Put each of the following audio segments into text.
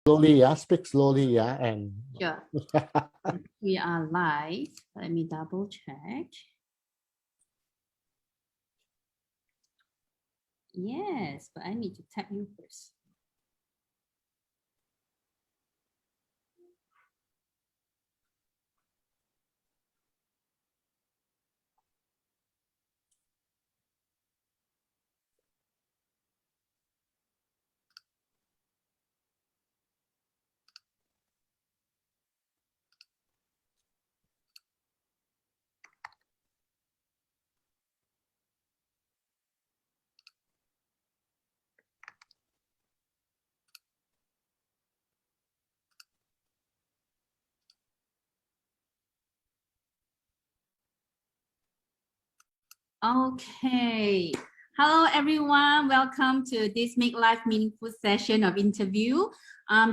Slowly, yeah. Speak slowly, yeah. And Sure. We are live. Let me double check. Yes, but I need to tap you first. Okay. Hello, everyone. Welcome to this Make Life Meaningful session of interview.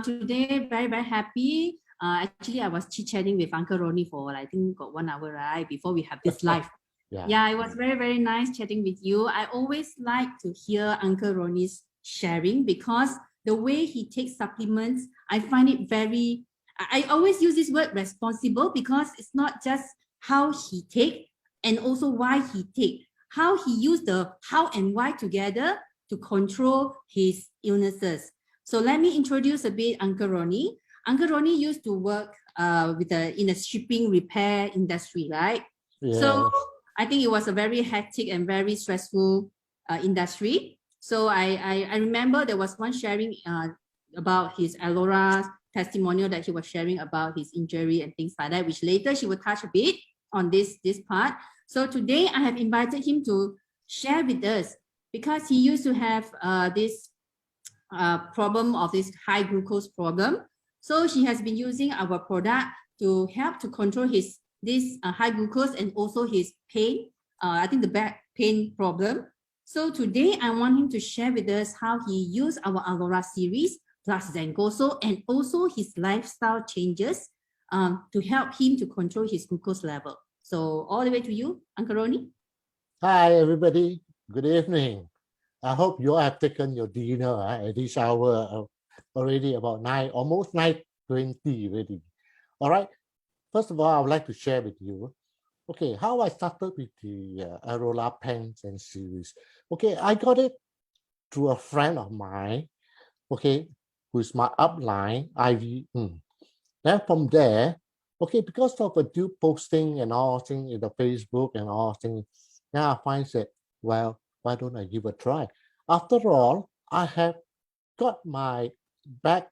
Today, very happy. Actually, I was chit-chatting with Uncle Rodney for, I think, got 1 hour, right, before we have this live. Yeah, it was very nice chatting with you. I always like to hear Uncle Rodney's sharing because the way he takes supplements, I find it very, I always use this word responsible because it's not just how he take, and also why he take, how he used the how and why together to control his illnesses. So let me introduce a bit Uncle Rodney. Uncle Rodney used to work in the shipping repair industry, right? Yeah. So I think it was a very hectic and very stressful industry. So I remember there was one sharing about his 𝗭𝗲𝗏 testimonial that he was sharing about his injury and things like that, which later she will touch a bit on this part. So today I have invited him to share with us because he used to have this problem of this high glucose problem. So he has been using our product to help to control this high glucose and also his pain, I think the back pain problem. So today I want him to share with us how he used our 𝗭𝗲𝗏 series plus 𝗭𝗪𝑔𝑜𝑠O and also his lifestyle changes to help him to control his glucose level. So all the way to you, Uncle Rodney. Hi, everybody. Good evening. I hope you all have taken your dinner at this hour already about almost 9:20 already. All right. First of all, I would like to share with you, okay, how I started with the 𝗭𝗏𝗏 pens and series. Okay, I got it through a friend of mine, okay, who's my upline, Ivy. Then from there, okay, because of a due posting and all things in the Facebook and all things, now I find that, well, why don't I give a try? After all, I have got my back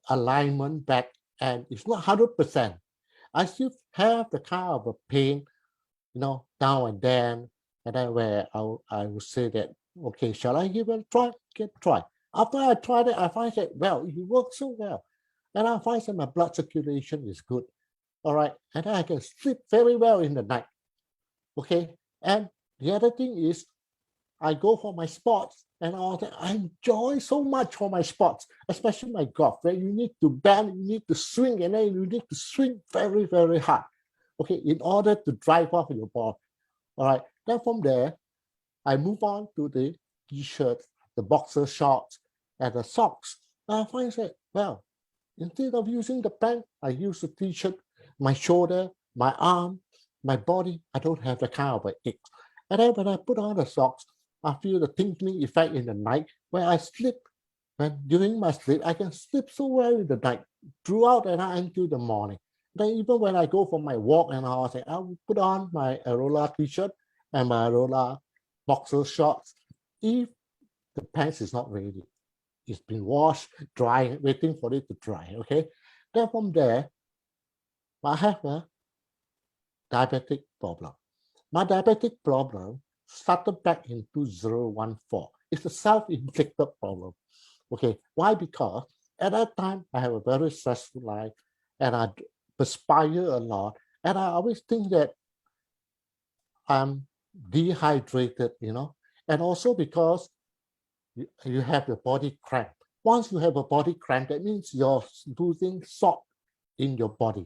alignment back and it's not 100%. I still have the kind of a pain, you know, now and then where I would say that, okay, shall I give it a try? Try. After I tried it, I find that, well, it works so well. And I find that my blood circulation is good. All right. And I can sleep very well in the night. Okay. And the other thing is I go for my sports and all that. I enjoy so much for my sports, especially my golf, where you need to bend, you need to swing, and then you need to swing very hard. Okay, in order to drive off your ball. All right. Then from there, I move on to the t-shirts, the boxer shorts, and the socks. And I find that, well, instead of using the pant, I use the t-shirt, my shoulder, my arm, my body. I don't have the kind of an ache. And then when I put on the socks, I feel the tingling effect in the night when I sleep. When during my sleep, I can sleep so well in the night, throughout the night until the morning. Then even when I go for my walk and all that, I will put on my 𝗭𝗏𝗏 t-shirt and my 𝗭𝗏𝗏 boxer shorts. If the pants is not ready, it's been washed, dry, waiting for it to dry, okay? Then from there, I have a diabetic problem. My diabetic problem started back in 2014. It's a self-inflicted problem. Okay, why? Because at that time, I have a very stressful life and I perspire a lot. And I always think that I'm dehydrated, you know, and also because you have the body cramp. Once you have a body cramp, that means you're losing salt in your body.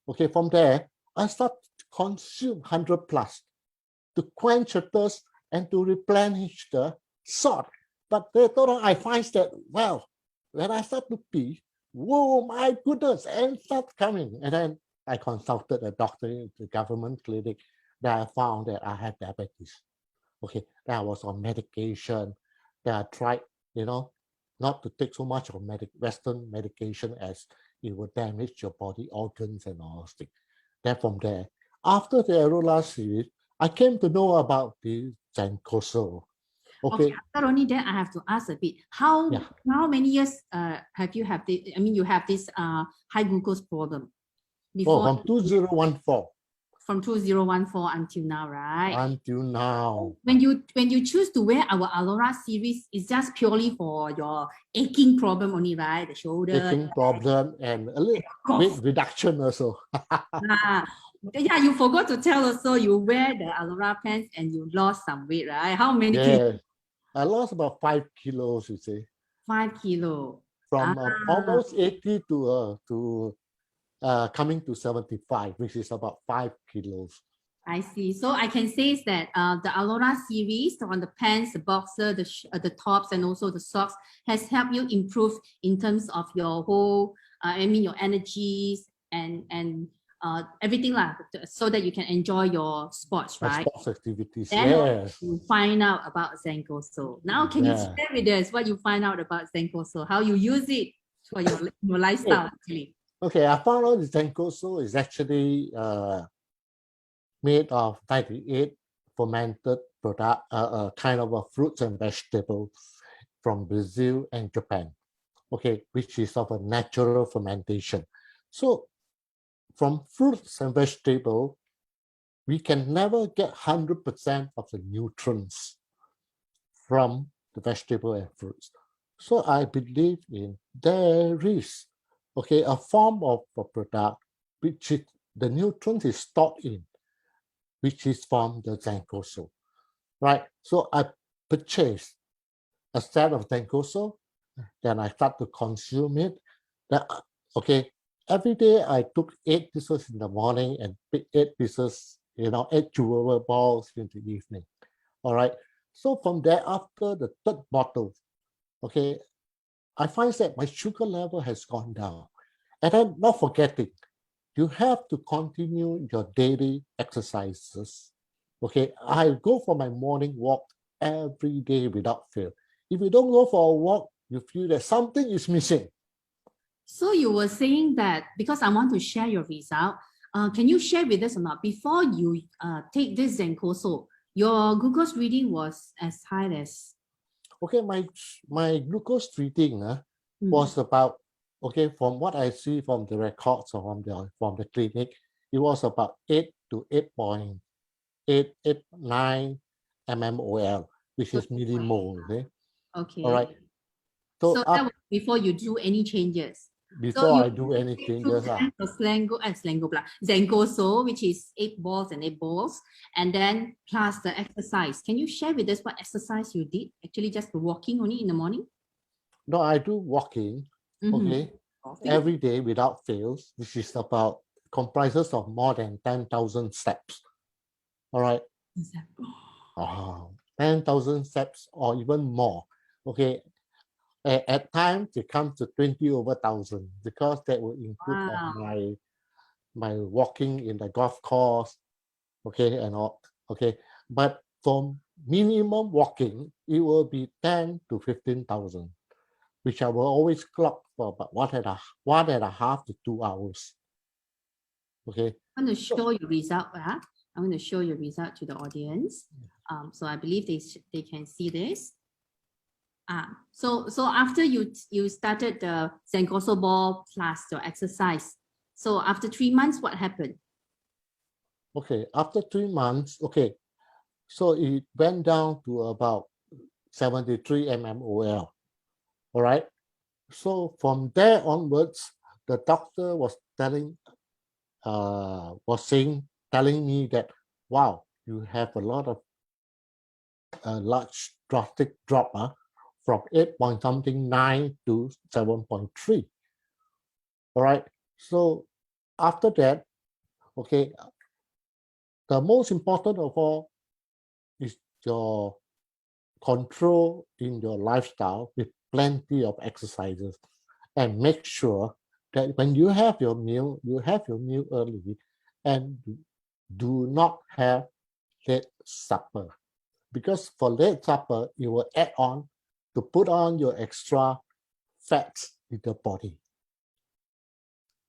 Okay, from there, I start to consume 100 plus to quench the thirst and to replenish the salt. But later on, I find that, well, when I start to pee, whoa, my goodness, and start coming. And then I consulted a doctor in the government clinic. That I found that I had diabetes. Okay, that I was on medication. That I tried, not to take so much of Western medication as it would damage your body organs and all those things. Then from there, after the Arola series, I came to know about the 𝗕𝗂𝗃𝗀. Okay. After only then I have to ask a bit. How many years have you have this? I mean, you have this high glucose problem before? From 2014. From 2014 until now, right? Until now. When you choose to wear our 𝗓𝗧 series, it's just purely for your aching problem only, right? The shoulder. Aching problem and a little weight reduction also. Yeah, you forgot to tell us. So you wear the 𝗓𝗧 pants and you lost some weight, right? How many kilos? I lost about 5 kilos, you see. 5 kilos. From almost 80 to coming to 75, which is about 5 kilos. I see. So I can say is that the 𝗓𝗧 series on the pants, the boxer, the tops, and also the socks has helped you improve in terms of your whole, your energies and everything so that you can enjoy your sports, right? Sports activities, then yes. You find out about 𝗕𝗂𝗃𝗀. Now, can you share with us what you find out about 𝗕𝗂𝗃𝗀, how you use it for your lifestyle, actually? Okay, I found out the 𝗕𝗂𝗃𝗀 is actually made of 98 fermented product, kind of a fruits and vegetables from Brazil and Japan, okay, which is of a natural fermentation. So from fruits and vegetables, we can never get 100% of the nutrients from the vegetable and fruits. So I believe there is, okay, a form of a product which the nutrient is stored in, which is from the 𝗕𝗂𝗃𝗀, right? So I purchased a set of 𝗕𝗂𝗃𝗀, then I start to consume it. Okay, every day I took 8 pieces in the morning and 8 pieces, 8 chewable balls in the evening. All right. So from there, after the 3rd bottle, okay, I find that my sugar level has gone down. And then not forgetting, you have to continue your daily exercises. Okay, I go for my morning walk every day without fail. If you don't go for a walk, you feel that something is missing. So you were saying that because I want to share your result, can you share with us or not? Before you take this 𝗕𝗂𝗃𝗀, your glucose reading was as high as? Okay, my glucose reading was about, okay, from what I see from the records or from the clinic, it was about 8 to 8.889 mmol, which is millimole. Okay. All right. So that was before you do any changes. Before I do any changes. 𝗕𝗂𝗃𝗀𝗃, which is 8 balls and 8 balls, and then plus the exercise. Can you share with us what exercise you did? Actually, just walking only in the morning? No, I do walking, okay, every day without fails, which is comprises of more than 10,000 steps. All right. 10,000 steps or even more. Okay. At times it comes to 20/1000 because that will include my walking in the golf course, okay, and all. Okay, but from minimum walking, it will be 10 to 15,000, which I will always clock for about 1.5 to 2 hours. Okay. I'm going to show your result. I'm going to show your result to the audience. So I believe they can see this. So after you started the 𝗕𝗂𝗃𝗀 ball plus your exercise, so after 3 months, what happened? Okay, after 3 months, okay, so it went down to about 73 mmol. All right. So from there onwards, the doctor was telling me that, wow, you have a large drastic drop from 8.9 to 7.3. All right. So after that, okay, the most important of all is your control in your lifestyle with plenty of exercises, and make sure that when you have your meal early, and do not have late supper, because for late supper it will add on to put on your extra fats in the body.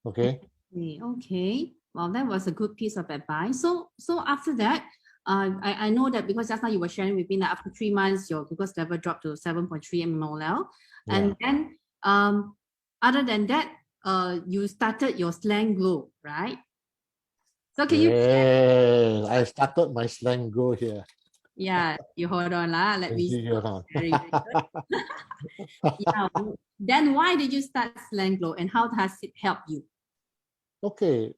Okay. Okay. Well, that was a good piece of advice. So after that, I know that because just now you were sharing with me that after 3 months your glucose level dropped to 7.3 mmol, and then other than that, you started your 𝗧𝗪𝗧, right? So can you? Yeah, I started my 𝗧𝗪𝗧 here. Yeah, you hold on lah. Let me. Hold on. Yeah. Then why did you start 𝗧𝗪𝗧 and how does it help you? Okay.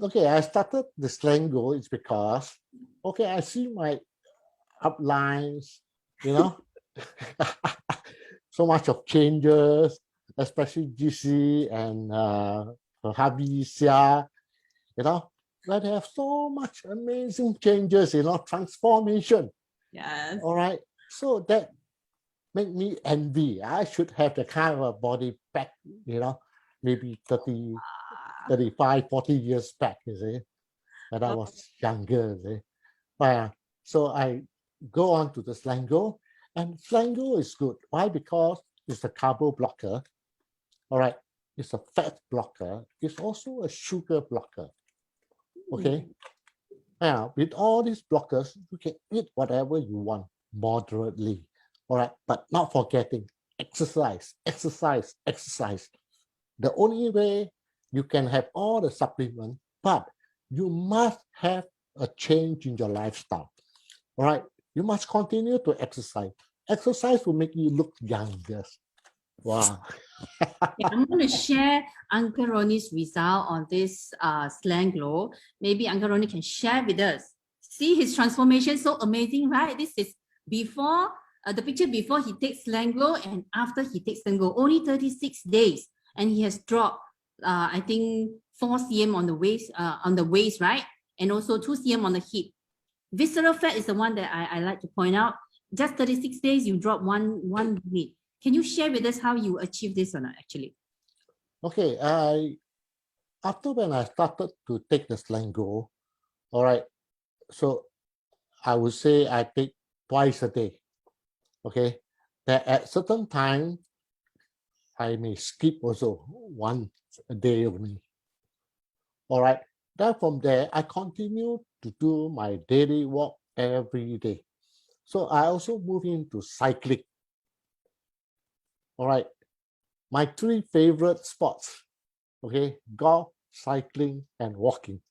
Okay, I started the 𝗧𝗪𝗧 is because, okay, I see my uplines, you know, so much of changes, especially GC and 𝗭𝗲𝗰𝗀𝗃, you know, where they have so much amazing changes, you know, transformation. Yes. All right. So that make me envy. I should have the kind of a body back, you know, maybe 30, 35, 40 years back, you see, when I was younger, you see. So I go on to the 𝗧𝗪𝗧, and 𝗧𝗪𝗧 is good. Why? Because it's a carbo blocker. All right. It's a fat blocker. It's also a sugar blocker. Okay. Now, with all these blockers, you can eat whatever you want moderately. All right. But not forgetting exercise, exercise, exercise. The only way you can have all the supplements, but you must have a change in your lifestyle. All right. You must continue to exercise. Exercise will make you look younger. Wow. Yeah, I'm going to share Uncle Rodney's result on this 𝗧𝗪𝗧. Maybe Uncle Rodney can share with us. See his transformation, so amazing, right? This is before, the picture before he takes 𝗧𝗪𝗧 and after he takes 𝗧𝗪𝗧, only 36 days. And he has dropped, I think, 4 cm on the waist, right? And also 2 cm on the hip. Visceral fat is the one that I like to point out. Just 36 days, you drop one unit. Can you share with us how you achieve this or not, actually? Okay, after when I started to take the 𝗧𝗪𝗧, all right, so I would say I take twice a day. Okay, that at certain time I may skip also once a day only. All right, then from there I continue to do my daily walk every day. So I also move into cycling. All right, my 3 favorite sports, okay, golf, cycling, and walking.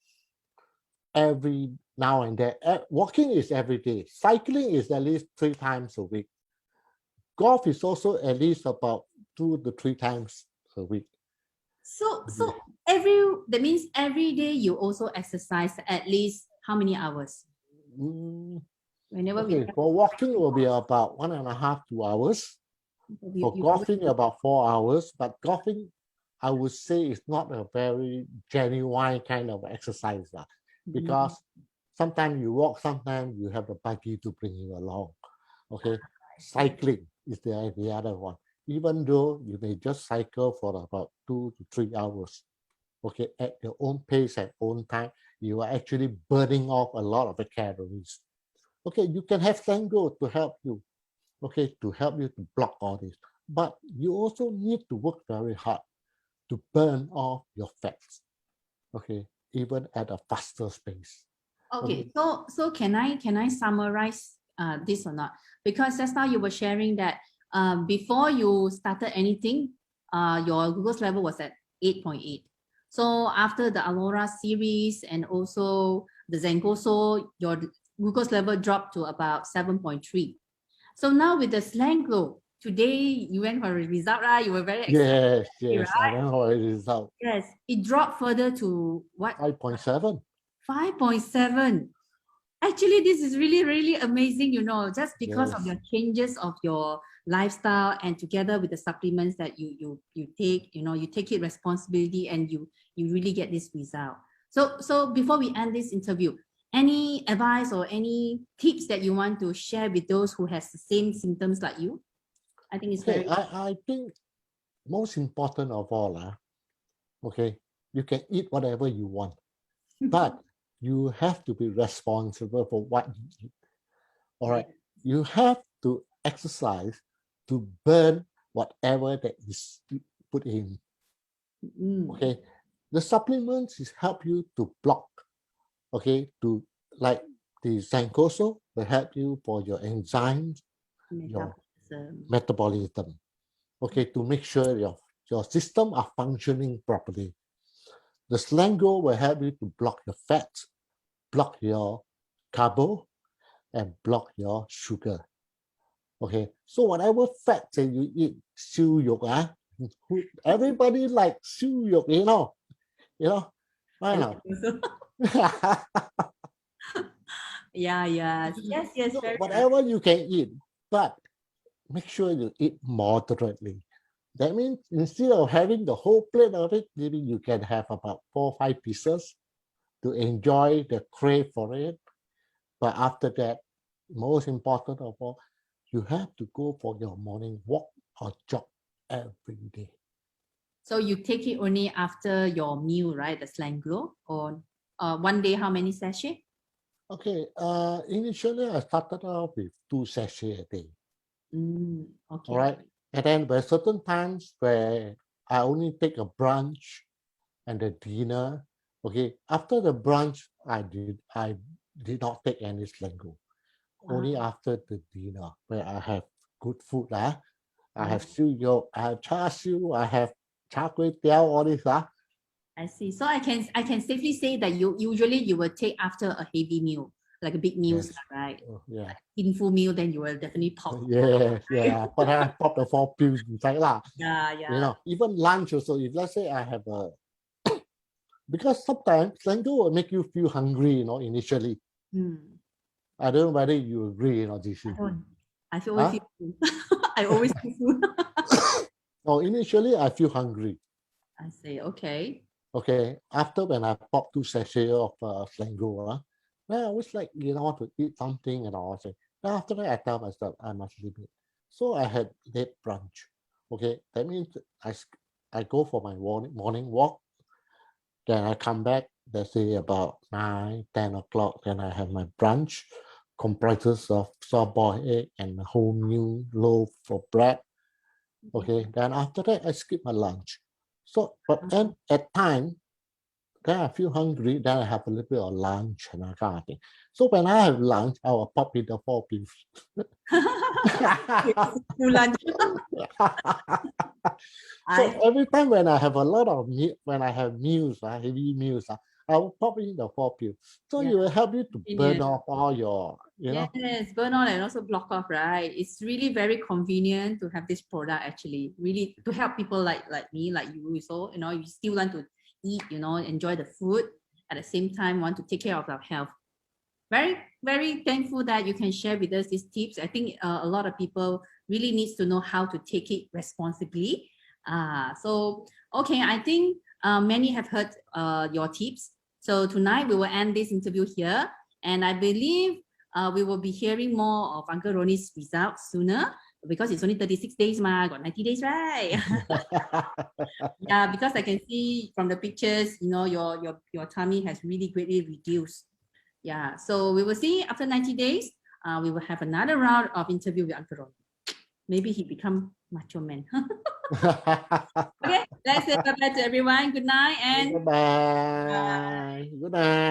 Every now and then. Walking is every day. Cycling is at least 3 times a week. Golf is also at least about 2 to 3 times a week. So that means every day you also exercise at least how many hours? Okay, for walking it will be about 1.5 to 2 hours. For golfing, about 4 hours. But golfing, I would say, is not a very genuine kind of exercise, because sometimes you walk, sometimes you have a buggy to bring you along. Okay, cycling is the other one. Even though you may just cycle for about 2 to 3 hours, okay, at your own pace, at own time, you are actually burning off a lot of the calories. Okay, you can have 𝗧𝗪𝗧 to help you, okay, to help you to block all this. But you also need to work very hard to burn off your fats, okay, even at a faster pace. Okay, so can I summarize this or not? Because just now you were sharing that before you started anything, your glucose level was at 8.8. So after the 𝗭𝗲𝗃 series and also the 𝗧𝗪𝗧, your glucose level dropped to about 7.3. So now with the 𝗧𝗪𝗧, today you went for a result, right? You were very excited. Yes, right? I went for a result. Yes, it dropped further to what? 5.7. 5.7. Actually, this is really, really amazing, you know, just because of your changes of your lifestyle and together with the supplements that you take, you know, you take it responsibility and you really get this result. So before we end this interview, any advice or any tips that you want to share with those who has the same symptoms like you? I think it's Okay, very. I think most important of all, okay, you can eat whatever you want, but you have to be responsible for what you eat. All right, you have to exercise to burn whatever that is put in. Okay, the supplements is help you to block. Okay, to like the 𝗂𝗂𝗋𝗀 will help you for your enzymes, your metabolism. Okay, to make sure your system are functioning properly. The 𝗕𝗂𝗋 will help you to block your fats, block your carbo, and block your sugar. Okay, so whatever fat that you eat, 燒肉, everybody like 燒肉, right now. Yes. So Very whatever you can eat, but make sure you eat moderately. That means instead of having the whole plate of it, maybe you can have about 4 or 5 pieces to enjoy the crave for it. But after that, most important of all, you have to go for your morning walk or jog every day. So you take it only after your meal, right? The 𝗕𝗂𝗋, or one day, how many sachets? Okay, initially I started off with 2 sachets a day. Okay. All right, and then there are certain times where I only take a brunch and a dinner. Okay, after the brunch, I did not take any 𝗕𝗂𝗋. Only after the dinner where I have good food. I have 燒肉, I have char-siu, I have 𝗂𝗂𝗹𝗃, all this. I see. So I can safely say that you will take after a heavy meal, like a big meal, Yes. right? Yeah. In full meal, then you will definitely pop. Yeah. But I pop the 4 pills inside lah. Yeah. Even lunch also. If let's say I have a, because sometimes 𝗕𝗂𝗋 will make you feel hungry, initially. I don't know whether you agree, GC. I don't. I always feel full. I always feel full. No, initially I feel hungry. I say, okay. Okay, after when I pop 2 sachets of 𝗕𝗂𝗋, then I always like, want to eat something and all. Then after that, I tell myself I must limit. So I had late brunch. Okay, that means I go for my morning walk. Then I come back, let's say about 9, 10 o'clock. Then I have my brunch, comprises of soft-boiled egg and a whole new loaf of bread. Okay, then after that, I skip my lunch. So, but then at time, then I feel hungry, then I have a little bit of lunch and that kind of thing. So when I have lunch, I will pop in the 4 pills. Full lunch. So every time when I have a lot of when I have meals, heavy meals, I will pop in the 4 pills. So it will help you to burn off all your, Yes, burn off and also block off, right? It's really very convenient to have this product, actually, really to help people like me, like you. So, you still want to eat, enjoy the food, at the same time want to take care of our health. Very, very thankful that you can share with us these tips. I think a lot of people really needs to know how to take it responsibly. So, okay, I think many have heard your tips. So tonight we will end this interview here. And I believe we will be hearing more of Uncle Rodney's results sooner, because it's only 36 days, got 90 days, right? Yeah, because I can see from the pictures, your tummy has really greatly reduced. Yeah, so we will see after 90 days, we will have another round of interview with Uncle Rodney. Maybe he become macho man. Okay, let's say bye-bye to everyone. Good night and bye-bye. Good night.